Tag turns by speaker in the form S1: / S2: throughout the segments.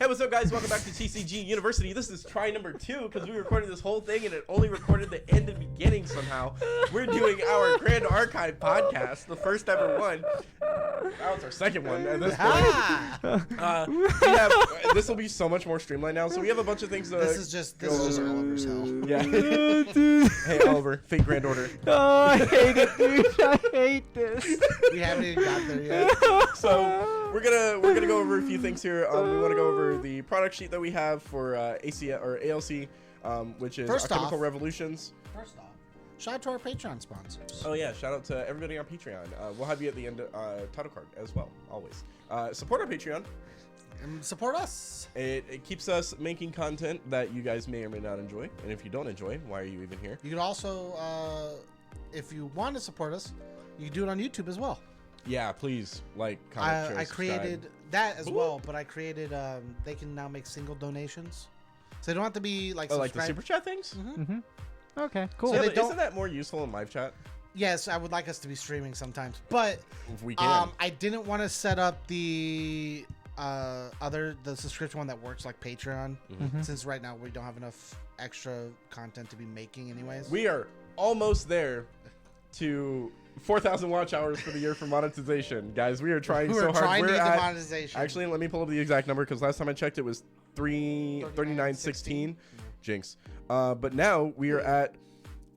S1: Hey, what's up, guys? Welcome back to TCG University. This is try number 2 because we recorded this whole thing and it only recorded the end and beginning somehow. We're doing our Grand Archive podcast, the first ever one. That was our second one at this point. This will be so much more streamlined now. So we have a bunch of things.
S2: This is just Oliver's hell.
S1: Yeah. Hey, Oliver, fake Grand Order.
S3: Oh, I hate it, dude. I hate this.
S2: We haven't even got there yet.
S1: So we're gonna go over a few things here. We want to go over the product sheet that we have for ALC, which is Alchemical Revolutions.
S2: First off, shout out to our Patreon sponsors.
S1: Oh yeah, shout out to everybody on Patreon. We'll have you at the end title card as well, always. Support our Patreon.
S2: And support us.
S1: It keeps us making content that you guys may or may not enjoy. And if you don't enjoy, why are you even here?
S2: You can also, if you want to support us, you can do it on YouTube as well.
S1: Yeah, please like, comment, share,
S2: I
S1: subscribe.
S2: created that as well, but I created they can now make single donations, so they don't have to be like
S1: like the super chat things.
S3: Okay, cool.
S1: So
S2: they
S1: yeah, isn't that more useful in live chat?
S2: Yes, I would like us to be streaming sometimes, but
S1: If we can.
S2: I didn't want to set up the subscription one that works like Patreon, since right now we don't have enough extra content to be making anyways.
S1: We are almost there to 4,000 watch hours for the year for monetization, guys. We are trying so hard.
S2: Trying
S1: We're
S2: to get
S1: at,
S2: the monetization.
S1: actually, let me pull up the exact number because last time I checked it was 39.16. Jinx. But now we are at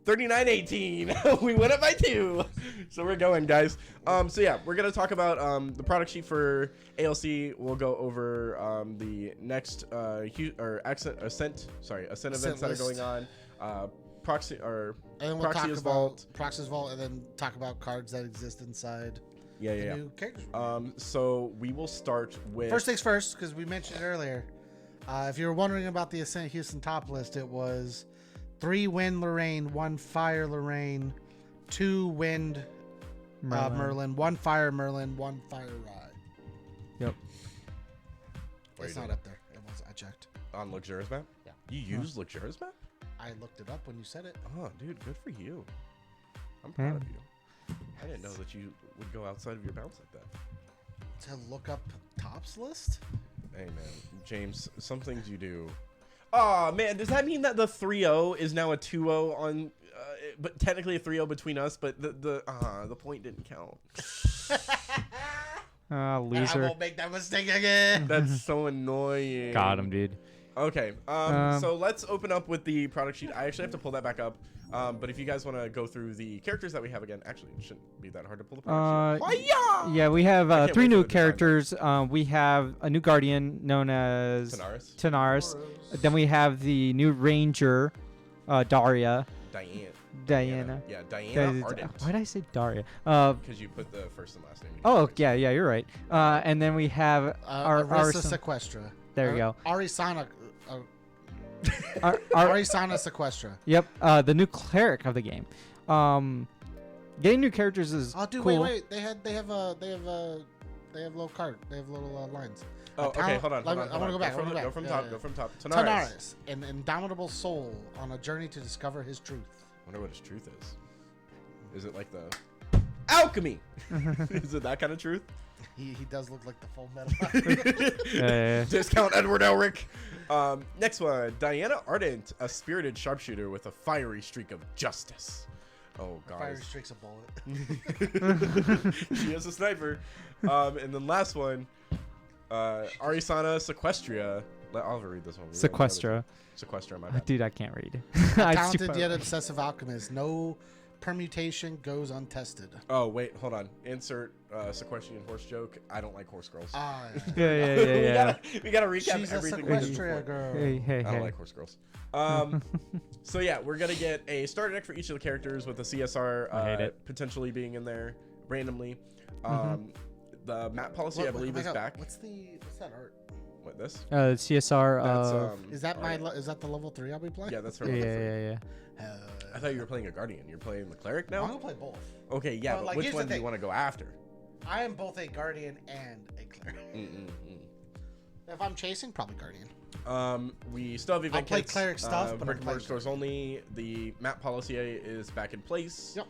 S1: 39.18. We went up by 2. So we're going, guys. So yeah, we're gonna talk about the product sheet for ALC. We'll go over the next Ascent events that are going on. Proxy or
S2: and then we'll
S1: Proxy's
S2: talk
S1: Vault.
S2: about Proxy's Vault, and then talk about cards that exist inside.
S1: Yeah.
S2: New characters.
S1: So we will start with
S2: First things first, because we mentioned it earlier. If you were wondering about the Ascent Houston top list, it was 3 Wind Lorraine, 1 Fire Lorraine, 2 Wind Merlin, 1 Fire Merlin, 1 Fire Rye.
S3: Yep.
S2: It's not up there. It was. I checked.
S1: on Luxurious Map.
S2: Yeah.
S1: You used Luxurious Map?
S2: I looked it up when you said it.
S1: Oh, dude, good for you. I'm proud of you. I didn't know that you would go outside of your bounds like that.
S2: To look up tops list?
S1: Hey, man. James, some things you do. Oh, man, does that mean that the 3-0 is now a 2-0 on... but technically a 3-0 between us, but the point didn't count.
S3: Loser.
S2: I won't make that mistake again.
S1: That's so annoying.
S3: Got him, dude.
S1: Okay, so let's open up with the product sheet. I actually have to pull that back up. But if you guys want to go through the characters that we have again, actually, it shouldn't be that hard to pull the product sheet.
S3: Yeah, we have
S1: can't
S3: 3
S1: wait
S3: new
S1: for the design.
S3: characters. We have a new Guardian known as Tanaris. Then we have the new Ranger, Daria. Diana.
S1: Yeah, Diana Ardent.
S3: Why did I say Daria?
S1: Because you put the first and last name.
S3: Oh, yeah, you're right. And then we have
S2: Arisa Sequestra.
S3: There you go.
S2: Arisana.
S3: Arisana
S2: Sequestra.
S3: Yep, the new cleric of the game. Getting new characters is
S2: dude,
S3: cool.
S2: wait. They have little card. They have little lines.
S1: Oh, okay, hold on.
S2: I want to go back.
S1: Go from top.
S2: Tanaris, an indomitable soul on a journey to discover his truth.
S1: Wonder what his truth is. Is it like the alchemy? Is it that kind of truth?
S2: He does look like the Full Metal.
S1: Discount Edward Elric. Next one, Diana Ardent, a spirited sharpshooter with a fiery streak of justice. Oh, God.
S2: Fiery streaks a bullet.
S1: She is a sniper. And then last one, Arisana Sequestria. I'll read this one.
S3: Sequestra,
S1: my bad.
S3: Dude, I can't read.
S2: Talented yet obsessive alchemist. No permutation goes untested.
S1: Oh, wait, hold on. Insert Sequestrian horse joke. I don't like horse girls.
S3: Yeah.
S1: we gotta recap
S2: She's
S1: everything.
S2: a Sequestria girl.
S3: Hey.
S1: I don't like horse girls. So yeah, we're gonna get a starter deck for each of the characters with a CSR potentially being in there randomly. The map policy I believe is back.
S2: What's that art?
S1: What, this?
S3: CSR.
S1: That's,
S2: is that the level 3 I'll be playing?
S1: Yeah, that's her.
S3: Yeah.
S1: I thought you were playing a guardian. You're playing the cleric now.
S2: I'm gonna play both.
S1: Okay, yeah, but which one do you want to go after?
S2: I am both a guardian and a cleric. If I'm chasing, probably guardian.
S1: We still have event
S2: I'll play
S1: kits,
S2: cleric stuff, but
S1: brick
S2: I'm
S1: and mortar
S2: playing
S1: stores only. The map policy is back in place.
S2: Yep.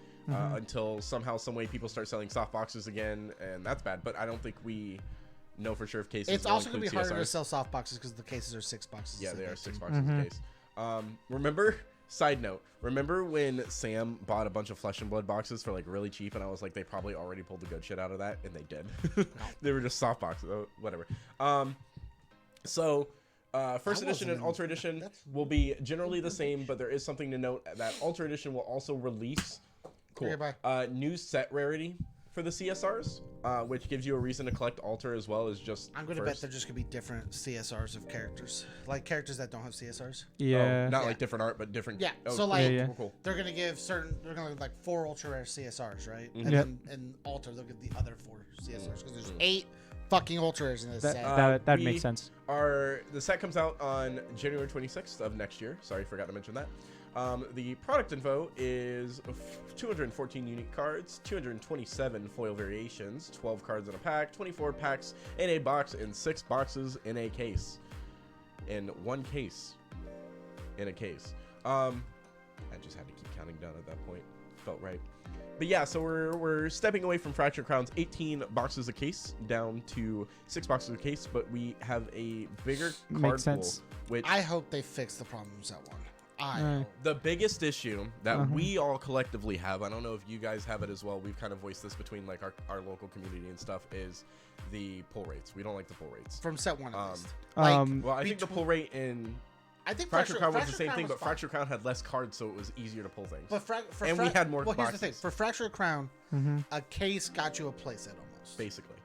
S1: Until somehow, some way, people start selling soft boxes again, and that's bad. But I don't think we know for sure if cases.
S2: It's also going to be harder to
S1: CSRs.
S2: sell soft boxes because the cases are 6 boxes.
S1: Yeah,
S2: instead
S1: they
S2: of
S1: are 6
S2: 18.
S1: boxes in the case. Remember? Side note. Remember when Sam bought a bunch of Flesh and Blood boxes for like really cheap, and I was like, they probably already pulled the good shit out of that, and they did. They were just soft boxes. Oh, whatever. First edition and Ultra Edition will be generally the same, but there is something to note that Ultra Edition will also release new set rarity for the CSRs, which gives you a reason to collect Alter as well as just.
S2: I'm going to bet they're just going to be different CSRs of characters, like characters that don't have CSRs.
S3: Yeah.
S1: Not like different art, but different.
S2: Yeah.
S1: Oh,
S2: So like
S1: cool.
S2: they're going to give they're going to give like 4 ultra rare CSRs, right?
S1: Mm-hmm.
S2: And then in Alter they'll give the other 4 CSRs because there's 8 fucking ultra rares in this set.
S3: That makes sense.
S1: The set comes out on January 26th of next year. Sorry, forgot to mention that. The product info is 214 unique cards, 227 foil variations, 12 cards in a pack, 24 packs in a box, and 6 boxes in a case. In one case. In a case. I just had to keep counting down at that point. Felt right. But yeah, so we're stepping away from Fractured Crown's 18 boxes a case down to 6 boxes a case, but we have a bigger card pool. Which
S2: I hope they fix the problems that one.
S1: The biggest issue that we all collectively have, I don't know if you guys have it as well, we've kind of voiced this between like our local community and stuff, is the pull rates. We don't like the pull rates.
S2: From set 1 at least.
S1: Well, I think the pull rate in
S2: I think
S1: Fractured Crown was the same thing, but Fractured Crown had less cards, so it was easier to pull things.
S2: But
S1: we had more
S2: Well, here's
S1: boxes.
S2: the thing. For Fractured Crown, a case got you a playset almost.
S1: Basically.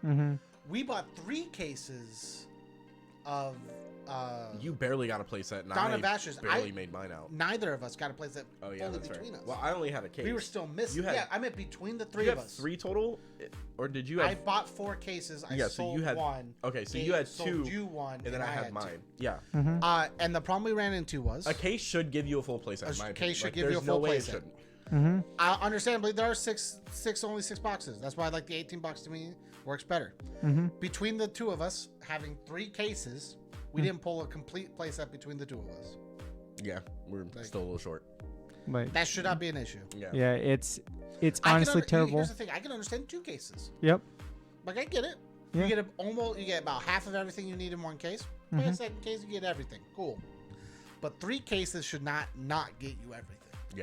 S2: We bought 3 cases of...
S1: you barely got a playset, and
S2: Dawn
S1: I
S2: of Ashes.
S1: barely made mine out.
S2: Neither of us got a playset
S1: Oh, yeah,
S2: fully
S1: that's
S2: between
S1: right.
S2: us.
S1: Well, I only had a case.
S2: We were still missing.
S1: You had-
S2: I meant between the 3
S1: you
S2: of
S1: have
S2: us.
S1: 3 total? Or did you have...
S2: I bought 4 cases. I
S1: Yeah, so
S2: sold
S1: you had
S2: 1.
S1: Okay, so
S2: Gabe
S1: you had
S2: sold
S1: 2,
S2: you 1,
S1: and then I had mine.
S2: 2.
S1: Yeah.
S2: And the problem we ran into was...
S1: A case should give you a full playset, in my opinion.
S2: case should
S1: Like,
S2: give you a
S1: there's no
S2: full
S1: way it
S2: playset.
S1: shouldn't.
S2: Understandably, there are only 6 boxes. That's why like the 18 box to me works better. Between the 2 of us having 3 cases, we didn't pull a complete playset between the 2 of us.
S1: Yeah, we're still a little short.
S3: But
S2: That should not be an issue.
S3: yeah, it's honestly terrible.
S2: Here's the thing: I can understand 2 cases.
S3: Yep.
S2: Like I get it.
S3: Yeah.
S2: You get about half of everything you need in 1 case. Play a second case, you get everything. Cool. But 3 cases should not get you everything.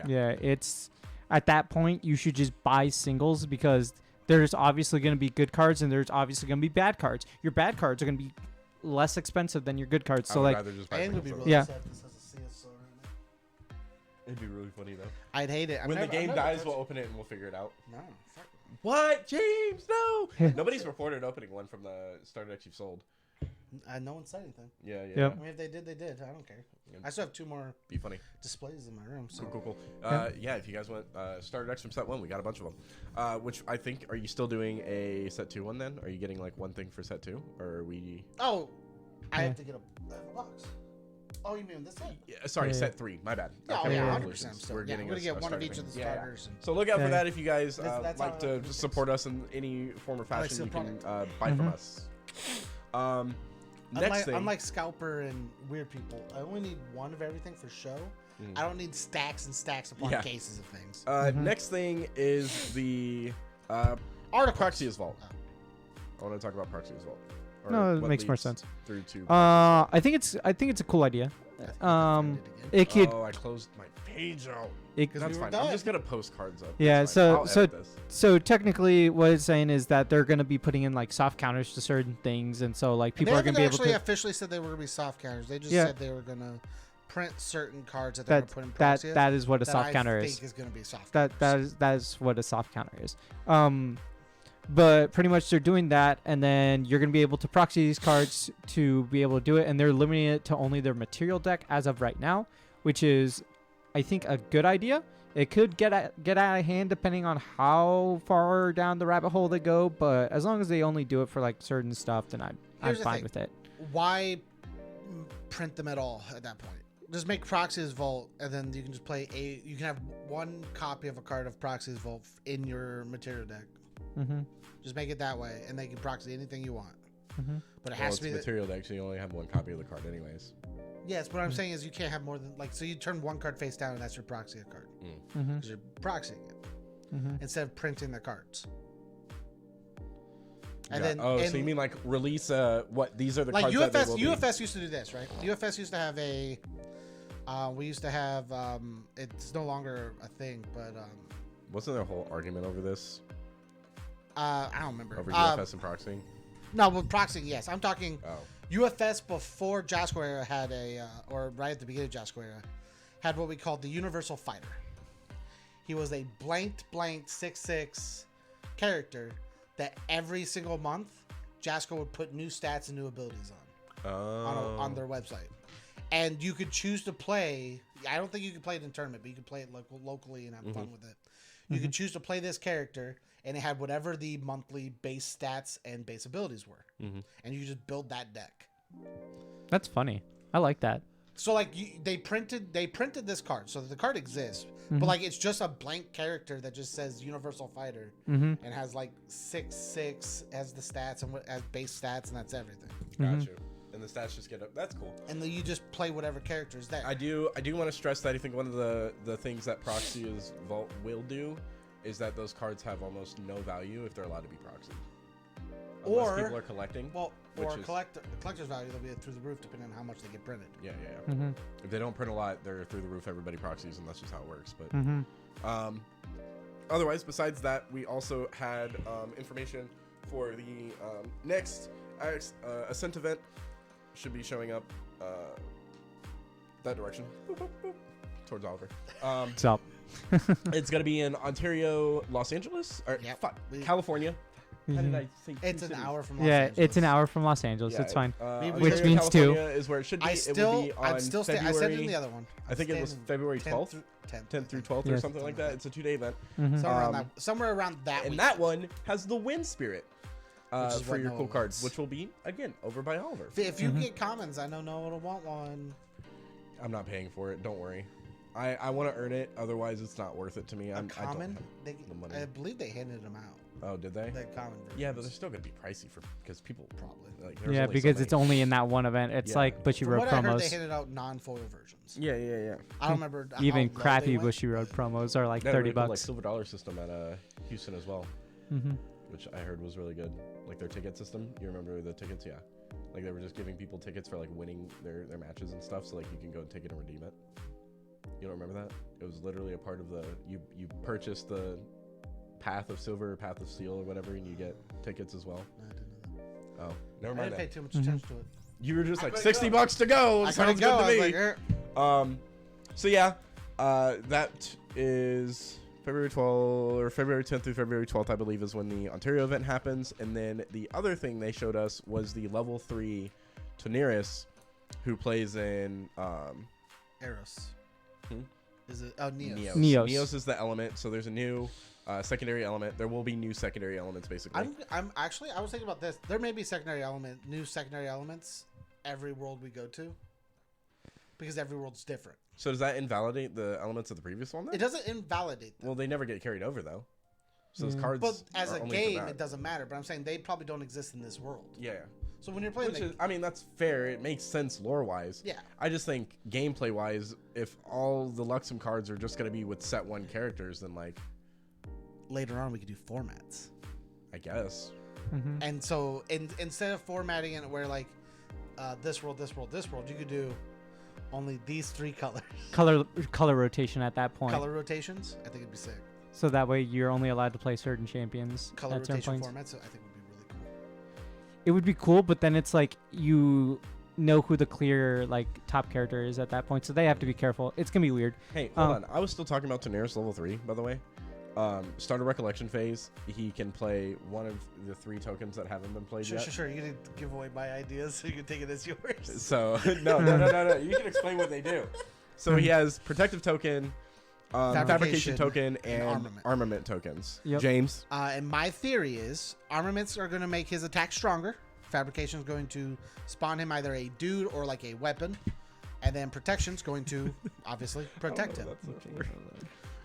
S3: Yeah, it's at that point you should just buy singles because there's obviously going to be good cards and there's obviously going to be bad cards. Your bad cards are going to be less expensive than your good cards. So
S1: I would
S3: like,
S1: rather just buy
S2: And it would be
S1: singles,
S2: really
S3: Yeah.
S2: sad if this has a CSR in it.
S1: It'd be really funny though.
S2: I'd hate it.
S1: When the game dies, we'll open it and we'll figure it out.
S2: No, fuck.
S1: What, James? No. Nobody's reported opening one from the starter decks you've sold.
S2: No one said anything.
S1: Yeah.
S3: Yep.
S2: I mean, if they did, they did. I don't care. I still have 2 more
S1: Be funny.
S2: displays in my room. So.
S1: Cool. Yeah, if you guys want starter decks from set 1, we got a bunch of them. Which I think, are you still doing a set 2 one then? Are you getting like one thing for set 2, or are we?
S2: Oh, I have to get a box. Oh, you mean this set?
S1: Yeah, sorry,
S3: Yeah.
S1: set 3. My bad.
S2: Yeah,
S1: Alchemical
S2: 100%.
S1: Revolutions.
S2: Still.
S1: We're
S2: Yeah,
S1: getting
S2: I'm gonna
S1: a
S2: get one of
S1: starter
S2: each
S1: thing.
S2: of the
S1: Yeah.
S2: starters. And
S1: So look out for
S3: Yeah.
S1: that if you guys
S2: That's
S1: like
S2: how
S1: to
S2: it is.
S1: support us in any form or
S2: I like
S1: fashion.
S2: seal
S1: You can
S2: product.
S1: buy from us. Next thing.
S2: Unlike Scalper and Weird People, I only need 1 of everything for show. I don't need stacks and stacks upon
S1: Yeah.
S2: cases of things.
S1: Next thing is the
S2: Articles.
S1: Praxia's Vault. I want to talk about Praxia's Vault. Or
S3: No, it
S1: what
S3: makes more
S1: leads
S3: sense.
S1: Through to
S3: I think it's a cool idea. It could
S1: I closed my page out.
S3: it,
S2: Because
S1: That's
S2: we were
S1: fine.
S2: done.
S1: I'm just gonna post cards up.
S3: Yeah,
S1: That's fine.
S3: so-
S1: I'll edit this.
S3: so technically what it's saying is that they're going to be putting in like soft counters to certain things and so like people
S2: they
S3: are going
S2: haven't
S3: to be able
S2: actually
S3: to
S2: officially said they were going to be soft counters. They just
S3: Yeah.
S2: said they were going to print certain cards that they're going
S3: that
S2: to put in
S3: that
S2: Praxia
S3: that is what a
S2: that
S3: soft
S2: I
S3: counter
S2: think
S3: is.
S2: is going to be soft
S3: That
S2: counters.
S3: that is what a soft counter is. But pretty much they're doing that, and then you're going to be able to proxy these cards to be able to do it, and they're limiting it to only their material deck as of right now, which is, I think, a good idea. It could get out of hand depending on how far down the rabbit hole they go, but as long as they only do it for like certain stuff, then I'm
S2: Here's the
S3: fine
S2: thing.
S3: with it.
S2: Why print them at all at that point? Just make Proxy's Vault, and then you can just play you can have 1 copy of a card of Proxy's Vault in your material deck.
S3: Mm-hmm.
S2: Just make it that way, and they can proxy anything you want.
S3: Mm-hmm.
S2: But it
S1: Well,
S2: has
S1: it's
S2: to be
S1: material deck, so you only have 1 copy of the card, anyways.
S2: Yes, what I'm saying is you can't have more than so you turn 1 card face down, and that's your Proxy card
S3: Mm-hmm.
S2: because you're proxying it
S3: Mm-hmm.
S2: instead of printing the cards. And then
S1: so you mean like release what these are the
S2: like
S1: cards that they
S2: UFS
S1: will be.
S2: UFS used to do this, right? UFS used to have a we used to have it's no longer a thing, but
S1: Wasn't there a whole argument over this?
S2: I don't remember.
S1: Over UFS and proxying?
S2: No, with proxying, yes. I'm talking
S1: Oh.
S2: UFS before Jasco era had or right at the beginning of Jasco era, had what we called the Universal Fighter. He was a blanked 6/6 character that every single month Jasco would put new stats and new abilities on their website. And you could choose to play. I don't think you could play it in tournament, but you could play it locally and have fun with it. You could choose to play this character, and it had whatever the monthly base stats and base abilities were, and you just build that deck.
S3: That's funny. I like that.
S2: So like they printed this card, so the card exists, but like it's just a blank character that just says Universal Fighter and has like 6/6 as the stats and as base stats, and that's everything.
S1: Gotcha. And the stats just get up. That's cool.
S2: And then you just play whatever character is there.
S1: I do want to stress that I think one of the things that Proxy is Vault will do is that those cards have almost no value if they're allowed to be proxied. Unless people are collecting.
S2: Well, or collector's value, they'll be through the roof depending on how much they get printed.
S1: Yeah. If they don't print a lot, they're through the roof. Everybody proxies, and that's just how it works. But otherwise, besides that, we also had information for the next Ascent event. Should be showing up that direction. Boop, boop, boop, towards Oliver.
S3: What's up?
S1: It's gonna be in Ontario, Los Angeles, or California. How did I say?
S2: It's an hour from
S3: Los Angeles. It's an hour from Los Angeles.
S1: Yeah,
S3: it's fine.
S1: Which
S3: means
S1: California is where it should be.
S2: I'd still stay. I said it in the other one.
S1: I think it was February 12th, 10th through 12th, or something like that. It's a 2-day event.
S2: Somewhere around that.
S1: And
S2: weekend.
S1: that one has the Wind Spirit. For your cool
S2: Noah
S1: cards, which will be again over by Oliver.
S2: If you get commons, I know Noah will want one.
S1: I'm not paying for it. Don't worry. I want to earn it. Otherwise, it's not worth it to me.
S2: I don't have the money. I believe they handed them out.
S1: Oh, did they?
S2: The common versions.
S1: Yeah, but they're still gonna be pricey because people
S2: probably.
S1: Like,
S3: yeah, because it's only in that one event. It's like Bushy Road
S2: what I heard,
S3: promos.
S2: they handed out non-foil versions.
S1: Yeah.
S2: I don't remember.
S3: Even crappy Bushy Road promos are like $30.
S1: Like Silver Dollar system at Houston as well, which I heard was really good. Like their ticket system. You remember the tickets? Yeah. Like they were just giving people tickets for like winning their matches and stuff. So like you can go take it and redeem it. You don't remember that? It was literally a part of the you purchase the Path of Silver, or Path of Steel, or whatever, and you get tickets as well.
S2: No, I didn't know that.
S1: Oh, never mind.
S2: I didn't pay too much attention to it.
S1: You were just like $60 to go.
S2: I
S1: Sounds
S2: go.
S1: good to me. So yeah, that is February 12th or February 10th through February 12th, I believe, is when the Ontario event happens. And then the other thing they showed us was the level 3 Toneris, who plays in
S2: Eros.
S1: Hmm?
S2: Is it? Oh, Neos.
S1: Neos is the element. So there's a new secondary element. There will be new secondary elements, basically.
S2: I'm actually. I was thinking about this. There may be new secondary elements every world we go to, because every world's different.
S1: So does that invalidate the elements of the previous one? Then?
S2: It doesn't invalidate them.
S1: Well, they never get carried over though. So those cards.
S2: But as
S1: are
S2: a
S1: only
S2: game,
S1: for that.
S2: it doesn't matter. But I'm saying they probably don't exist in this world.
S1: Yeah.
S2: So when you're playing,
S1: I mean, that's fair. It makes sense lore-wise.
S2: Yeah.
S1: I just think gameplay-wise, if all the Luxem cards are just going to be with set 1 characters, then like
S2: later on we could do formats.
S1: I guess.
S2: And so instead of formatting it where like this world, you could do only these 3 colors.
S3: Color rotation at that point.
S2: Color rotations, I think it'd be sick.
S3: So that way you're only allowed to play certain champions.
S2: Color
S3: at certain
S2: rotation
S3: points.
S2: formats, I think would be really cool.
S3: It would be cool, but then it's like you know who the clear like top character is at that point, so they have to be careful. It's gonna be weird.
S1: Hey, hold on. I was still talking about Daenerys level 3, by the way. Start a recollection phase. He can play one of the 3 tokens that haven't been played yet.
S2: Sure. You can give away my ideas so you can take it as yours.
S1: So no. You can explain what they do. So he has protective token, fabrication token, and armament tokens.
S3: Yep.
S1: James.
S2: And my theory is armaments are going to make his attack stronger. Fabrication is going to spawn him either a dude or like a weapon, and then protection's going to obviously protect him.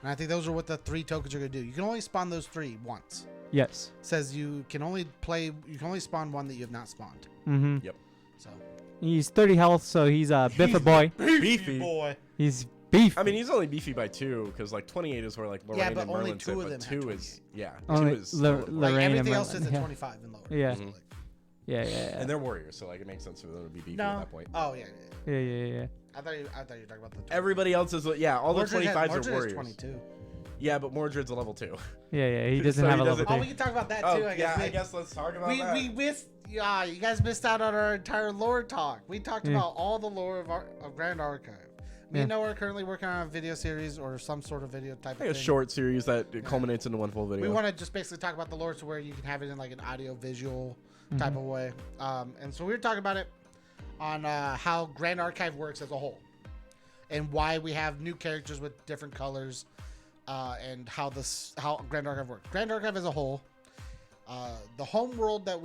S2: And I think those are what the 3 tokens are going to do. You can only spawn those 3 once.
S3: Yes.
S2: Says you can only spawn one that you have not spawned.
S1: Yep.
S2: So
S3: he's 30 health, so he's a biffa boy.
S1: Beefy
S2: boy.
S3: He's beef.
S1: I mean, he's only beefy by 2 because like 28 is where like Lorraine
S2: Yeah, but
S1: and
S2: only
S1: Merlin
S2: 2
S1: sit,
S2: of
S1: but
S2: them have
S1: 2
S2: 28.
S1: is
S3: Only
S1: 2 is
S3: Lorraine
S1: still-
S2: Like
S3: and
S2: everything else
S3: Merlin,
S2: is at
S3: yeah.
S2: 25 and lower.
S3: Yeah.
S2: So, like,
S3: Yeah.
S1: and they're warriors, so like it makes sense for them to be beefy
S2: no.
S1: at that point.
S2: Oh yeah.
S3: Yeah.
S2: I thought you were talking about the 20.
S1: Everybody else is all the
S2: Mordred
S1: 25s are
S2: Mordred
S1: warriors.
S2: is 22.
S1: Yeah, but Mordred's a level 2.
S3: Yeah. He doesn't
S1: So
S3: have
S1: he
S3: a level
S1: doesn't-
S2: Oh, we
S3: 3.
S2: can talk about that
S1: Oh
S2: too. I guess.
S1: yeah, I guess let's talk about
S2: we
S1: that.
S2: missed. Yeah, you guys missed out on our entire lore talk. We talked about all the lore of Grand Archive. Me and Noah are currently working on a video series or some sort of video type
S1: Like
S2: of
S1: a
S2: thing.
S1: short series that culminates into one full video.
S2: We want to just basically talk about the lore to where you can have it in like an audio visual type of way. And so we were talking about it on how Grand Archive works as a whole and why we have new characters with different colors and how Grand Archive works. Grand Archive as a whole, the home world that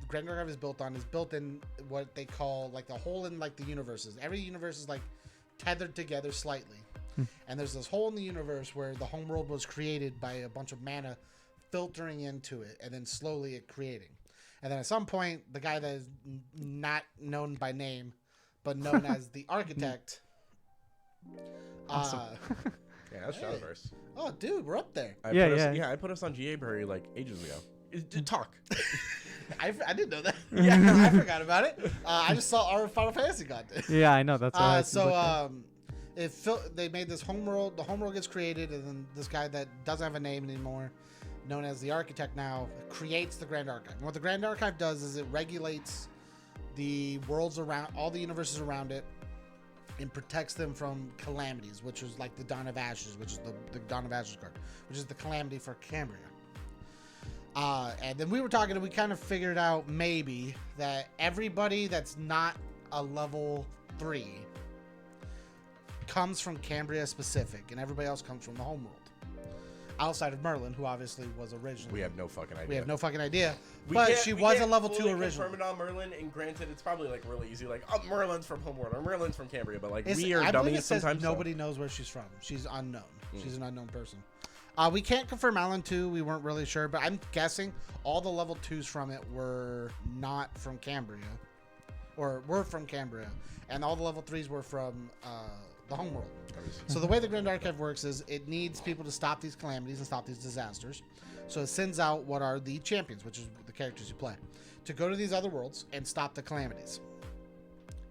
S2: Grand Archive is built on is built in what they call like the hole in like the universes. Every universe is like tethered together slightly. And there's this hole in the universe where the home world was created by a bunch of mana filtering into it and then slowly it creating. And then at some point, the guy that is not known by name, but known as the architect.
S3: Awesome.
S1: Yeah, that's Shadowverse.
S2: Oh, dude, we're up there.
S1: I put us on GA Berry like ages ago. Talk.
S2: I didn't know that. Yeah, I forgot about it. I just saw our Final Fantasy content.
S3: Yeah, I know. That's why.
S2: They made this homeworld. The homeworld gets created, and then this guy that doesn't have a name anymore, known as the Architect now, creates the Grand Archive. And what the Grand Archive does is it regulates the worlds around, all the universes around it, and protects them from calamities, which is like the Dawn of Ashes, which is the Dawn of Ashes card, which is the calamity for Cambria. And then we were talking, and we kind of figured out maybe that everybody that's not a level 3 comes from Cambria specific, and everybody else comes from the homeworld. Outside of Merlin, who obviously was originally.
S1: We have no fucking idea.
S2: We have no fucking idea. But she was a level 2 originally.
S1: Confirm it on Merlin, and granted, it's probably like really easy. Like, oh, Merlin's from Homeworld, or Merlin's from Cambria, but like we are
S2: I believe
S1: dummies
S2: it says
S1: sometimes.
S2: nobody knows where she's from. She's unknown. She's an unknown person. We can't confirm Alan 2. We weren't really sure, but I'm guessing all the level 2s from it were not from Cambria, or were from Cambria, and all the level 3s were from the homeworld. So the way the Grand Archive works is it needs people to stop these calamities and stop these disasters. So it sends out what are the champions, which is the characters you play, to go to these other worlds and stop the calamities.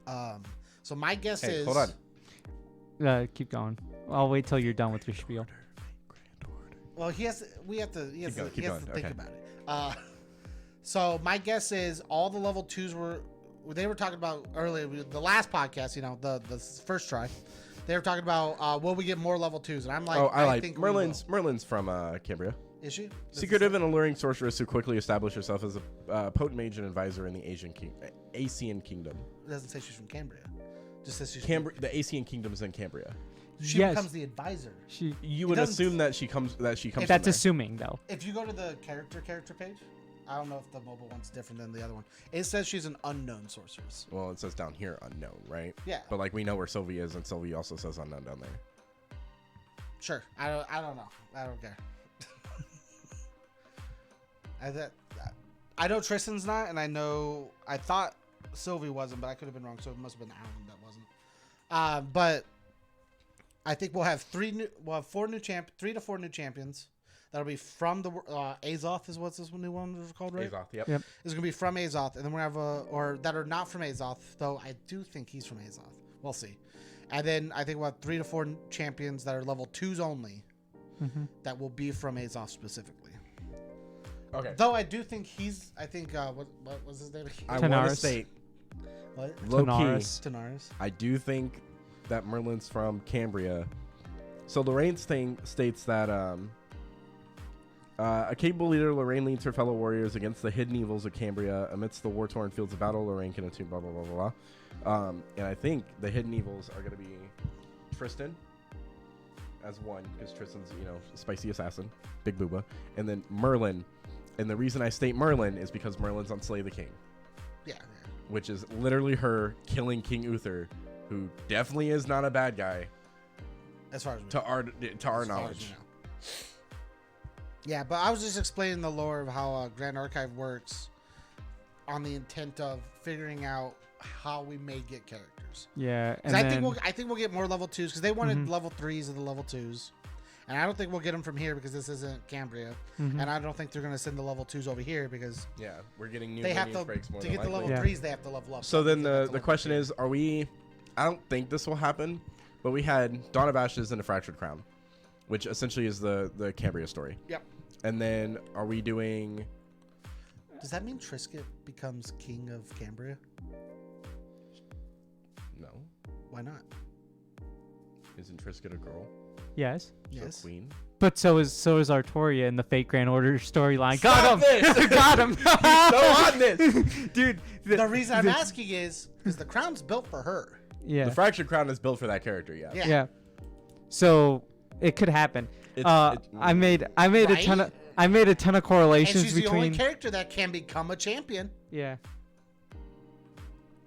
S2: So my guess is...
S1: Hold on.
S3: Keep going. I'll wait till you're done with your spiel.
S2: Well, he has to think
S1: Okay.
S2: about it. So my guess is all the level 2s they were talking about earlier, the last podcast, the first try. They were talking about will we get more level 2s, and I'm like, I think
S1: Merlin's from Cambria.
S2: Is she?
S1: Secretive and alluring sorceress who quickly established herself as a potent mage and advisor in the Asian kingdom.
S2: It doesn't say she's from Cambria. Just says she's
S1: The Asian kingdom is in Cambria.
S2: She becomes the advisor.
S1: You would assume that she comes.
S3: That's
S1: from there.
S3: assuming, though.
S2: If you go to the character page, I don't know if the mobile one's different than the other one. It says she's an unknown sorceress.
S1: Well, it says down here unknown, right?
S2: Yeah.
S1: But like we know where Sylvie is, and Sylvie also says unknown down there.
S2: Sure. I don't know. I don't care. I know Tristan's not, and I thought Sylvie wasn't, but I could have been wrong. So it must have been Alan that wasn't. But I think we'll have 3 to 4 new champions. That'll be from the Azoth is what's this new one called, right?
S1: Azoth, yep.
S3: Yep.
S2: It's gonna be from Azoth, and then we're gonna have or that are not from Azoth, though I do think he's from Azoth. We'll see. And then I think we'll have 3 to 4 champions that are level 2s only, that will be from Azoth specifically.
S1: Okay.
S2: Though I do think what was his name?
S1: I want to
S3: Tanaris.
S1: state
S2: What?
S1: low key.
S3: Tanaris.
S2: Tanaris.
S1: I do think that Merlin's from Cambria. So Lorraine's thing states that a capable leader, Lorraine leads her fellow warriors against the hidden evils of Cambria. Amidst the war-torn fields of battle, Lorraine can attune blah, blah, blah, blah, blah. And I think the hidden evils are going to be Tristan as one, because Tristan's, spicy assassin, big booba. And then Merlin. And the reason I state Merlin is because Merlin's on Slay the King.
S2: Yeah.
S1: Which is literally her killing King Uther, who definitely is not a bad guy.
S2: As far as we
S1: to our
S2: as far
S1: knowledge.
S2: as we know. Yeah, but I was just explaining the lore of how Grand Archive works on the intent of figuring out how we may get characters.
S3: Yeah,
S2: 'Cause I think we'll get more level 2s because they wanted level 3s of the level 2s. And I don't think we'll get them from here because this isn't Cambria. And I don't think they're going to send the level 2s over here because
S1: Yeah, we're getting new
S2: they have
S1: lineage
S2: to
S1: breaks more
S2: to
S1: than
S2: get the
S1: likely.
S2: level 3s. They have to level up.
S1: So then
S2: They have to
S1: the
S2: level
S1: question
S2: 3.
S1: is, are we? I don't think this will happen, but we had Dawn of Ashes and a Fractured Crown, which essentially is the Cambria story.
S2: Yep.
S1: And then are we doing?
S2: Does that mean Trisket becomes king of Cambria?
S1: No,
S2: Why not?
S1: isn't Trisket a girl?
S3: yes.
S1: So
S2: Yes.
S1: queen.
S3: But so is Artoria in the Fate Grand Order storyline.
S1: Stop
S3: Got him!
S1: this!
S3: Got him!
S1: So on this.
S3: Dude.
S2: The reason I'm asking is because the crown's built for her.
S3: Yeah.
S1: The Fractured Crown is built for that character. Yeah.
S2: Yeah.
S3: Yeah. So it could happen. I made a
S2: Right?
S3: ton of
S2: And
S3: correlations
S2: she's the only
S3: between.
S2: character that can become a champion,
S3: Yeah.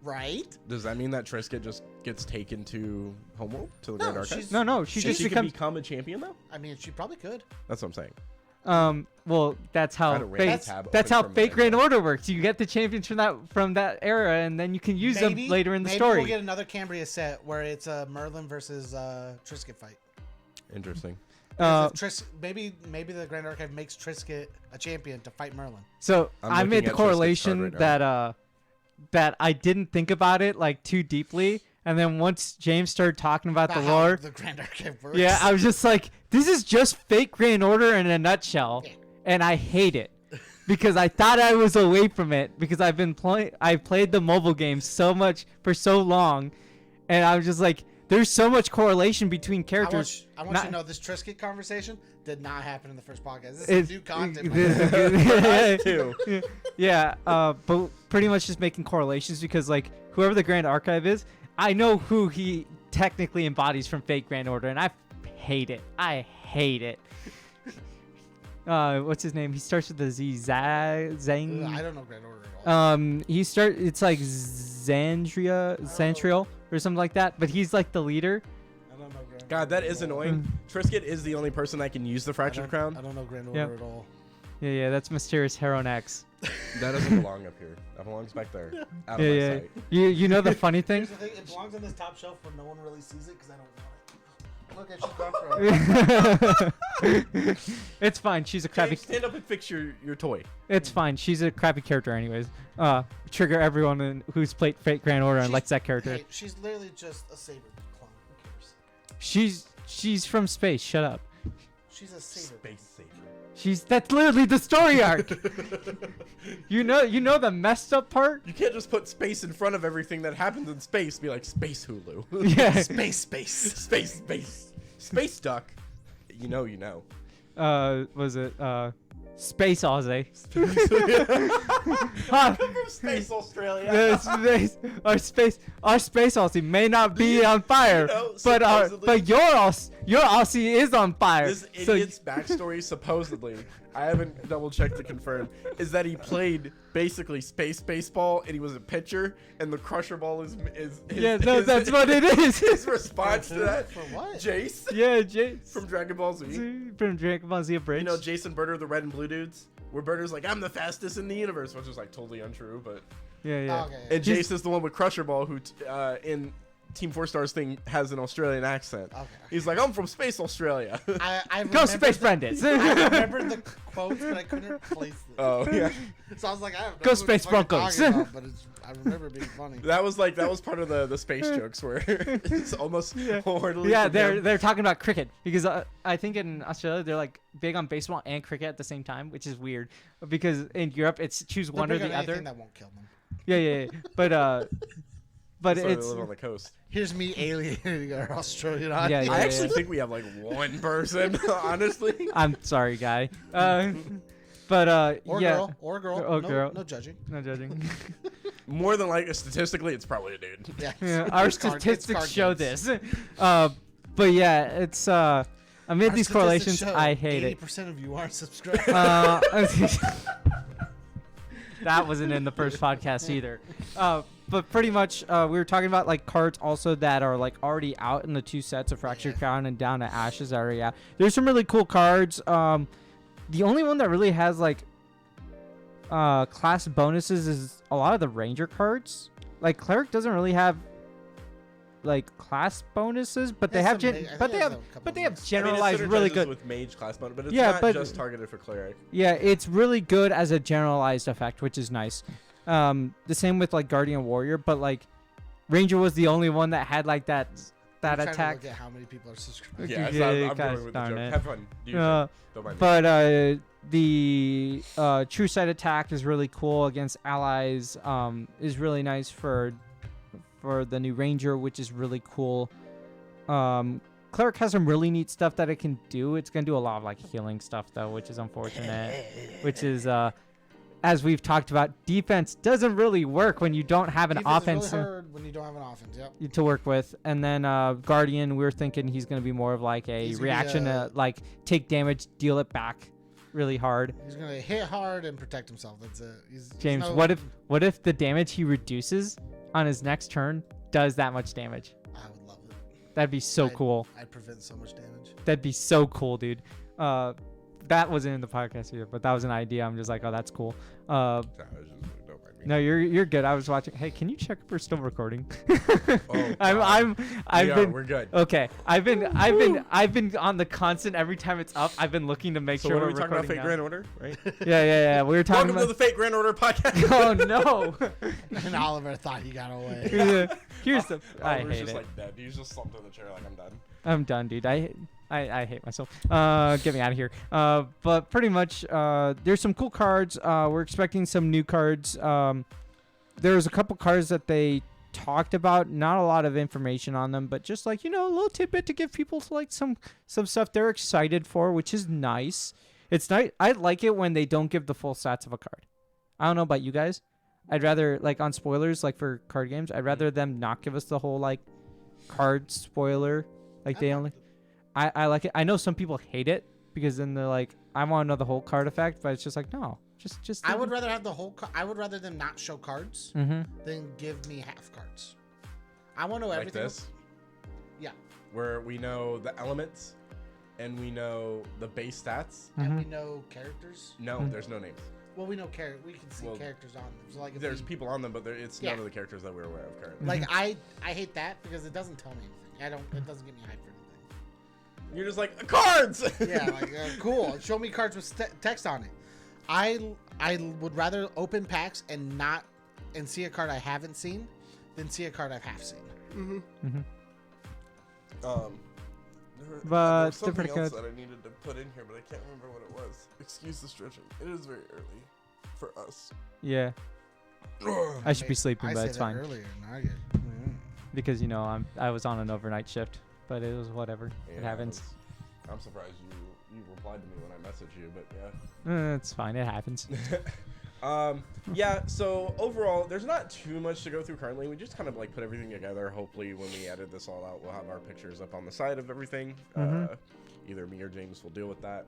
S2: right?
S1: Does that mean that Trisket just gets taken to Homeworld to the Grand Archive?
S2: she's-
S3: No, she
S1: So
S3: just
S1: she can
S3: becomes.
S1: become a champion though.
S2: I mean, she probably could.
S1: That's what I'm saying.
S3: Well, that's
S1: Had
S3: how
S1: a random
S3: Fate.
S1: tab
S3: That's
S1: open
S3: how
S1: from
S3: Fate
S1: my
S3: Grand
S1: email.
S3: Order works. You get the champions from that era, and then you can use them later in the
S2: maybe
S3: story.
S2: We'll get another Cambria set where it's a Merlin versus Trisket fight.
S1: Interesting.
S2: Because if maybe the Grand Archive makes Trisket a champion to fight Merlin.
S3: So
S1: I'm
S3: I made
S1: looking
S3: the
S1: at Tristan's
S3: correlation
S1: card right now.
S3: that I didn't think about it like too deeply, and then once James started talking about the
S2: how
S3: lore,
S2: the Grand Archive works.
S3: yeah, I was just like, this is just Fate Grand Order in a nutshell,
S2: Yeah.
S3: and I hate it because I thought I was away from it because I played the mobile game so much for so long, and I was just like, there's so much correlation between characters.
S2: I want you to know this Trisket conversation did not happen in the first podcast. This
S3: It's-
S2: is new content.
S1: Us too.
S3: Yeah, but pretty much just making correlations because like whoever the Grand Archive is, I know who he technically embodies from Fate Grand Order, and I hate it. I hate it. What's his name? He starts with the Z. Zang.
S2: I don't know Grand Order at all.
S3: It's like Xantriel or something like that, but he's like the leader.
S2: I don't know Grand
S1: God, that is annoying. Trisket is the only person that can use the Fractured Crown.
S2: I don't know Grand Order
S3: Yeah.
S2: at all.
S3: Yeah, that's Mysterious Heron X.
S1: That doesn't belong up here. That belongs back there. Out of my
S3: Yeah.
S1: sight.
S3: You know the funny thing?
S2: Here's the thing, it belongs on this top shelf where no one really sees it because I don't want it. Look at she's gone for
S3: It's fine. She's a crappy.
S1: James, stand up and fix your toy.
S3: It's fine. She's a crappy character, anyways. Trigger everyone who's played Fate Grand Order and likes that character.
S2: Hey, she's literally just a saber clone. Who cares?
S3: She's from space. Shut up.
S2: She's a saber.
S1: Space saver.
S3: That's literally the story arc. you know the messed up part.
S1: You can't just put space in front of everything that happens in space. Be like Space Hulu.
S3: Yeah.
S1: Space Duck. You know.
S3: Was it Space Aussie?
S1: Come from Space Australia.
S3: Our space Aussie may not be on fire,
S1: know,
S3: but
S1: supposedly-
S3: your Aussie is on fire.
S1: This idiot's backstory, supposedly, I haven't double checked to confirm, is that he played basically space baseball and he was a pitcher, and the crusher ball is
S3: that's what it is.
S1: His response to that.
S2: For what?
S1: Jace
S3: Yeah, Jace
S1: from Dragon Ball Z.
S3: from Dragon Ball Z Bridge.
S1: You know Jason Birder, the red and blue dudes? Where Birder's like, I'm the fastest in the universe, which is like totally untrue, but...
S3: Yeah.
S2: Okay.
S1: And Jace is the one with Crusher Ball who, in Team 4 Stars thing, has an Australian accent.
S2: Okay.
S1: He's like, I'm from Space Australia.
S2: I
S3: Go
S2: remember
S3: Space
S2: the-
S3: Brandis.
S2: I remember the quotes, but I couldn't place them.
S1: Oh, yeah.
S2: So I was like, I have no
S3: Go
S2: clue
S3: Space
S2: what you're
S3: Broncos.
S2: talking about, but I remember it being funny.
S1: That was part of the space jokes where it's almost wholeheartedly
S3: Yeah,
S1: for him.
S3: they're talking about cricket because I think in Australia they're like big on baseball and cricket at the same time, which is weird because in Europe it's choose
S2: They're
S3: one or
S2: big on
S3: the other.
S2: anything that won't kill them.
S3: Yeah. But
S1: That's why they
S3: it's
S1: live on the coast.
S2: Here's me alienating our Australian audience.
S3: Yeah,
S1: I actually think we have like one person, honestly.
S3: I'm sorry, guy.
S2: Or
S3: Yeah.
S2: girl. Or girl.
S3: Or
S2: no,
S3: girl.
S2: No judging.
S3: No judging.
S1: More than likely, statistically, it's probably a dude.
S2: Yeah.
S3: Yeah, our
S2: It's card- it's
S3: statistics
S2: card
S3: show
S2: games.
S3: this. But yeah, it's I made
S2: Our
S3: these
S2: statistics
S3: correlations.
S2: show
S3: I hate it.
S2: 80% of you aren't subscribed.
S3: That wasn't in the first podcast either. But pretty much, we were talking about like cards also that are like already out in the two sets of Fractured Crown and Down to Ashes area. Yeah, there's some really cool cards. The only one that really has like class bonuses is a lot of the ranger cards. Like cleric doesn't really have like class bonuses, but they have generalized really good
S1: with mage class bonus, but it's
S3: Yeah,
S1: not
S3: but-
S1: just targeted for cleric.
S3: Yeah, it's really good as a generalized effect, which is nice. The same with like guardian warrior, but like ranger was the only one that had like that
S2: I'm trying to
S3: attack.
S2: look at how many people are subscribed.
S1: Yeah,
S3: Yeah,
S1: I'm
S3: guys,
S1: going with the
S3: darn
S1: joke.
S3: it.
S1: Have fun. Do your
S3: Uh,
S1: thing. Don't mind me.
S3: But the true sight attack is really cool against allies. Is really nice for the new ranger, which is really cool. Cleric has some really neat stuff that it can do. It's gonna do a lot of like healing stuff though, which is unfortunate. Which is as we've talked about, defense doesn't really work when you don't have an offense
S2: Is really hard when you don't have an offense. Yep.
S3: to work with. And then guardian, we're thinking he's gonna be more of like a
S2: He's gonna be
S3: reaction to like take damage, deal it back really hard.
S2: He's gonna hit hard and protect himself. That's it.
S3: James, what if the damage he reduces on his next turn does that much damage?
S2: I would love it.
S3: That'd be so cool.
S2: I'd prevent so much damage.
S3: That'd be so cool, dude. That wasn't in the podcast either, but that was an idea. I'm just like, oh, that's cool.
S1: Don't mind me.
S3: No, you're good. I was watching. Hey, can you check if we're still recording?
S1: Oh, we're good.
S3: Okay. I've been on the constant every time it's up. I've been looking to make
S1: So
S3: sure
S1: what are
S3: we're
S1: we talking about?
S3: recording
S1: Fate
S3: now.
S1: Grand Order, right?
S3: Yeah. We were talking
S1: Welcome to the Fate Grand Order podcast.
S3: Oh no.
S2: And Oliver thought he got away.
S3: Here's the. I
S1: Oliver's
S3: hate
S1: just
S3: it.
S1: like dead. He's just slumped in the chair like I'm done.
S3: I'm done, dude. I hate myself. Get me out of here. But pretty much, there's some cool cards. We're expecting some new cards. There's a couple cards that they talked about. Not a lot of information on them, but just like, a little tidbit to give people like some stuff they're excited for, which is nice. It's nice. I like it when they don't give the full stats of a card. I don't know about you guys. I'd rather, like on spoilers, like for card games, I'd rather them not give us the whole like card spoiler. Like they only. I like it. I know some people hate it because then they're like, I want to know the whole card effect, but it's just like, no, just.
S2: I would rather have the whole. I would rather them not show cards
S3: Mm-hmm.
S2: than give me half cards. I want to know
S1: Like
S2: everything.
S1: this?
S2: Yeah.
S1: Where we know the elements and we know the base stats.
S2: And we know characters.
S1: No, there's no names.
S2: Well, we know We can see characters on them. So like, if
S1: There's
S2: we-
S1: people on them, but it's none of the characters that we're aware of currently.
S2: Like I hate that because it doesn't tell me anything. It doesn't get me hyped for anything.
S1: You're just like, cards!
S2: Yeah, like cool. Show me cards with text on it. I would rather open packs and see a card I haven't seen than see a card I've half seen.
S3: But
S1: there's
S3: they're
S1: something
S3: pretty
S1: else
S3: good.
S1: that I needed to put in here, but I can't remember what it was. Excuse the stretching. It is very early for us.
S3: Yeah. I should be sleeping,
S2: I
S3: but
S2: said
S3: it's
S2: that
S3: fine
S2: earlier, and I get.
S3: because I was on an overnight shift, but it was whatever. It happens.
S1: I'm surprised you replied to me when I messaged you, but yeah.
S3: It's fine. It happens.
S1: Yeah, so overall, there's not too much to go through currently. We just kind of like put everything together. Hopefully, when we edit this all out, we'll have our pictures up on the side of everything. Either me or James will deal with that.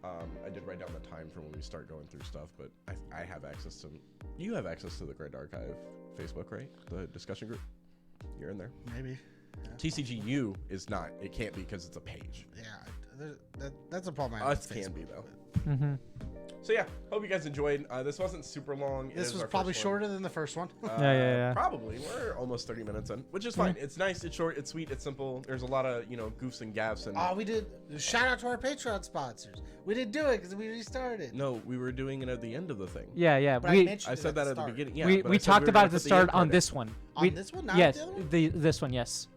S1: I did write down the time for when we start going through stuff, but I have access to. You have access to the Grand Archive Facebook, right? The discussion group. You're in there.
S2: Maybe. Yeah.
S1: TCGU is not. It can't be because it's a page.
S2: Yeah, that's a problem. I have
S1: Us
S2: with
S1: can be
S2: Facebook,
S1: though.
S2: but-
S3: Mm-hmm.
S1: So yeah, hope you guys enjoyed. This wasn't super long. It
S2: This
S1: is
S2: was
S1: our
S2: probably
S1: first one.
S2: shorter than the first one.
S3: Yeah.
S1: Probably. We're almost 30 minutes in, which is fine. It's nice, it's short, it's sweet, it's simple. There's a lot of, goofs and gaffs and
S2: Oh, we did. Shout out to our Patreon sponsors. We didn't do it because we restarted.
S1: No, we were doing it at the end of the thing.
S3: Yeah.
S2: But I mentioned
S1: I
S2: it
S1: said that at the
S2: start.
S1: beginning. Yeah,
S3: we
S1: but I
S3: we
S1: said
S3: talked
S1: were
S3: about
S1: gonna
S3: it to
S1: put the
S3: start
S1: end
S3: on
S1: card
S3: this one.
S2: On this one, not
S3: Yes,
S2: the other one.
S3: this one, yes.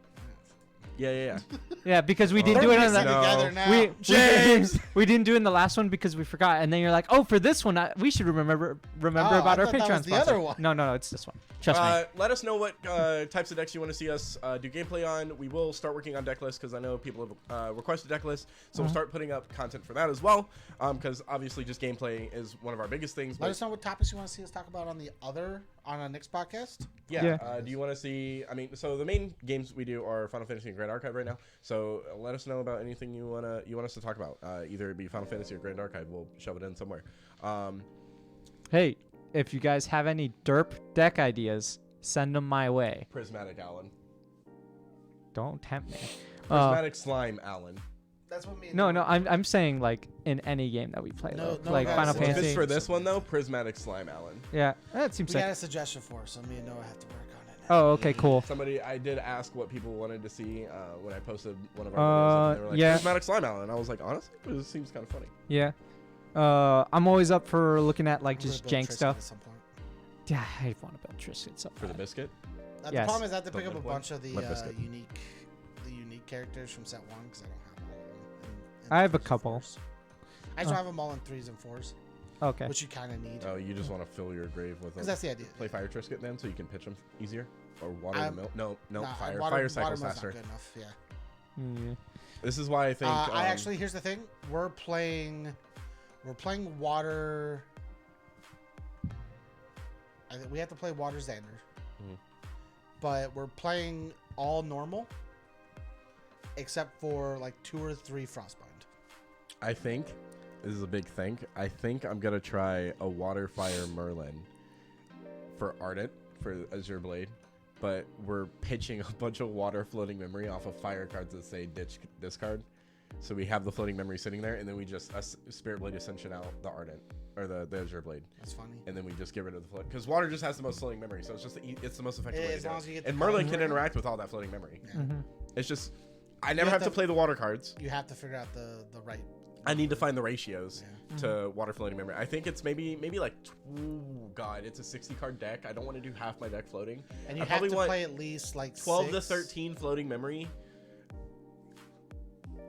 S1: Yeah.
S3: Yeah, because we
S1: Oh,
S3: didn't do it on
S2: They're
S3: the.
S2: mixing
S1: No.
S2: together now.
S3: We
S1: James!
S3: we didn't do it in the last one because we forgot, and then you're like, oh, for this one, we should remember
S2: Oh,
S3: about
S2: I
S3: our
S2: thought that
S3: Patreon
S2: was the
S3: sponsor.
S2: other one.
S3: No, it's this one. Trust me.
S1: Let us know what types of decks you want to see us do gameplay on. We will start working on deck lists because I know people have requested deck lists, so we'll start putting up content for that as well. Because obviously, just gameplay is one of our biggest things.
S2: Let us know what topics you want to see us talk about on our next podcast.
S1: Yeah. Do you want to see? I mean, so the main games we do are Final Fantasy and Grand Archive right now. So let us know about anything you want us to talk about. Either it be Final Fantasy or Grand Archive. We'll shove it in somewhere.
S3: Hey, if you guys have any derp deck ideas, send them my way.
S1: Prismatic Alan.
S3: Don't tempt me.
S1: Prismatic Slime Alan.
S2: That's what me.
S3: No, I'm saying like in any game that we play, like
S2: guys,
S3: Final
S2: it's
S1: Well, if
S3: Fantasy.
S1: it's for this one though, Prismatic Slime Allen.
S3: Yeah, that seems
S2: We got
S3: like.
S2: a suggestion for, so me and Noah have to work on it.
S3: Oh, okay, cool.
S1: Somebody, I did ask what people wanted to see when I posted one of our videos. And they were like,
S3: yeah.
S1: Prismatic Slime Allen. And I was like, honestly, it seems kind of funny.
S3: Yeah. I'm always up for looking at like
S2: I'm gonna
S3: just
S2: build
S3: jank
S2: Tristan
S3: stuff.
S2: At some point.
S3: Yeah, I want to build Tristan so
S1: For the
S3: bad.
S1: biscuit?
S2: The
S3: Yes.
S2: problem is I have to
S1: The
S2: pick up a
S1: lip one?
S2: bunch of the
S1: Lip biscuit.
S2: unique characters from set 1 because I don't have all of them.
S3: I have a
S2: 3s and
S3: couple.
S2: 4s. I just don't have them all in 3s and 4s,
S3: Okay.
S2: which you kind of need.
S1: Oh, you just want to fill your grave with
S2: Because
S1: them.
S2: that's the idea.
S1: Play Fire Trisket then so you can pitch them easier? Or water the
S2: I'm-
S1: milk? No,
S2: Nah,
S1: fire.
S2: water,
S1: Fire cycles
S2: watermelon's
S1: faster.
S2: not good enough. Yeah.
S3: Yeah.
S1: This is why I think.
S2: I actually, here's the thing: we're playing water. We have to play water Xander, but we're playing all normal, except for like 2 or 3 Frostbind.
S1: I think this is a big thing. I think I'm gonna try a Water Fire Merlin for Ardent for Azure Blade, but we're pitching a bunch of water floating memory off of fire cards that say discard. So we have the floating memory sitting there, and then we just Spirit Blade Ascension out the Ardent or the Azure Blade,
S2: That's funny.
S1: and then we just get rid of the float because water just has the most floating memory, so it's just it's the most effective way to
S2: As
S1: do
S2: long
S1: it.
S2: as you get
S1: And
S2: the
S1: Merlin
S2: card
S1: can
S2: right.
S1: interact with all that floating memory.
S2: Yeah.
S3: Mm-hmm.
S1: It's just I never
S2: have
S1: have to
S2: to-
S1: play the water cards.
S2: You have to figure out the right.
S1: I need to find the ratios
S2: Yeah.
S1: to water floating memory. I think it's maybe like it's a 60 card deck. I don't want to do half my deck floating.
S2: And you
S1: I
S2: have
S1: probably
S2: to
S1: want
S2: play at least like
S1: 12 to
S2: 6.
S1: 13 floating memory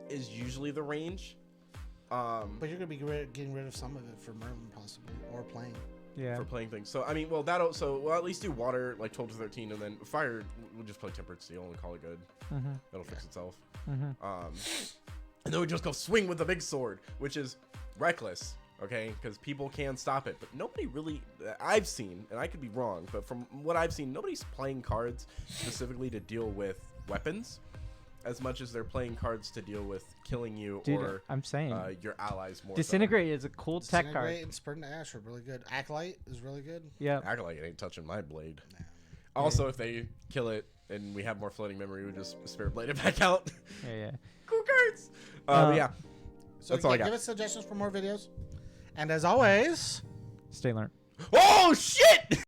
S1: is usually the range.
S2: But you're gonna be getting rid of some of it for Merlin possibly, or playing.
S3: Yeah.
S1: For playing things. So I mean, well we'll at least do water like 12 to 13, and then fire we'll just play Tempered Steel and call it good.
S3: Mm-hmm.
S1: That'll fix itself.
S3: Mm-hmm.
S1: And then we just go swing with the big sword, which is reckless, okay? Because people can stop it, but nobody really. I've seen, and I could be wrong, but from what I've seen, nobody's playing cards specifically to deal with weapons, as much as they're playing cards to deal with killing you
S3: Dude,
S1: or
S3: I'm saying
S1: your allies more.
S3: Disintegrate is a cool tech card.
S2: Disintegrate and Spurt and Ash are really good. Acolyte is really good.
S3: Yeah.
S1: Act like it ain't touching my blade. Also, if they kill it and we have more floating memory, we just Spirit Blade it back out.
S3: Yeah.
S1: Cool cards. But yeah,
S2: So
S1: that's all I got.
S2: give us suggestions for more videos. And as always,
S3: Stay learned.
S1: Oh shit!